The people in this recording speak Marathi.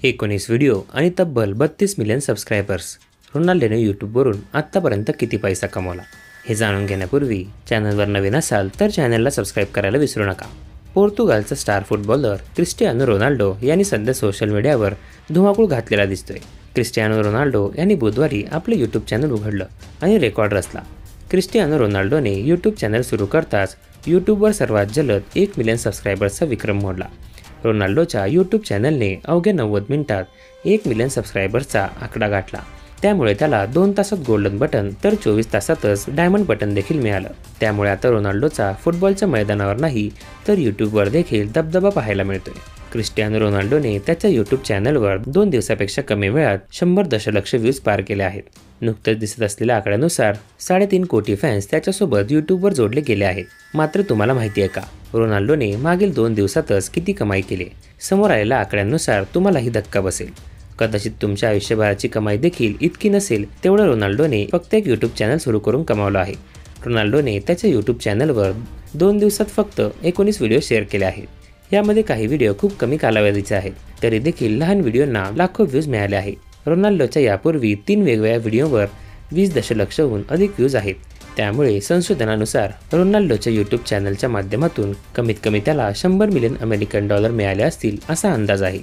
19 व्हिडिओ आणि तब्बल 32 मिलियन सबस्क्रायबर्स. रोनाल्डोने यूट्यूबवरून आत्तापर्यंत किती पैसा कमवला हे जाणून घेण्यापूर्वी चॅनलवर नवीन असाल तर चॅनलला सबस्क्राईब करायला विसरू नका. पोर्तुगालचा स्टार फुटबॉलर क्रिस्टियानो रोनाल्डो यांनी सध्या सोशल मीडियावर धुमाकूळ घातलेला दिसतोय. क्रिस्टियानो रोनाल्डो यांनी बुधवारी आपले यूट्यूब चॅनल उघडलं आणि रेकॉर्ड रचला. क्रिस्टियानो रोनाल्डोने यूट्यूब चॅनल सुरू करताच यूट्यूबवर सर्वात जलद 1 मिलियन सबस्क्रायबर्सचा विक्रम मोडला. रोनाल्डोच्या यूट्यूब चॅनलने अवघ्या 90 मिनिटात 1 मिलियन सबस्क्रायबर्सचा आकडा गाठला. त्यामुळे त्याला 2 तासात गोल्डन बटन तर 24 तासातच डायमंड बटन देखील मिळालं. त्यामुळे आता रोनाल्डोचा फुटबॉलच्या मैदानावर नाही तर यूट्यूबवर देखील दबदबा पाहायला मिळतोय. क्रिस्टियानो रोनाल्डोने त्याच्या यूट्यूब चॅनलवर 2 दिवसापेक्षा कमी वेळात 100 दशलक्ष व्ह्यूज पार केले आहेत. नुकतेच दिसत असलेल्या आकड्यानुसार 3.5 कोटी फॅन्स त्याच्यासोबत यूट्यूबवर जोडले गेले आहेत. मात्र तुम्हाला माहिती आहे का, रोनाल्डोने मागील 2 दिवसातच किती कमाई केली? समोर आलेल्या आकड्यांनुसार तुम्हालाही धक्का बसेल. कदाचित तुमच्या आयुष्यभराची कमाई देखील इतकी नसेल तेवढं रोनाल्डोने फक्त एक यूट्यूब चॅनल सुरू करून कमावलं आहे. रोनाल्डोने त्याच्या यूट्यूब चॅनलवर 2 दिवसात फक्त 19 व्हिडिओ शेअर केले आहेत. यामध्ये काही व्हिडिओ खूप कमी कालावधीचे आहेत, तरी देखील लहान व्हिडिओंना लाखो व्ह्यूज मिळाले आहेत. रोनाल्डोच्या यापूर्वी 3 वेगवेगळ्या व्हिडिओवर 20 दशलक्षहून अधिक व्ह्यूज आहेत. त्यामुळे संशोधनानुसार रोनाल्डोच्या यूट्यूब चॅनलच्या माध्यमातून कमीत कमी त्याला $100 मिलियन मिळाले असतील असा अंदाज आहे.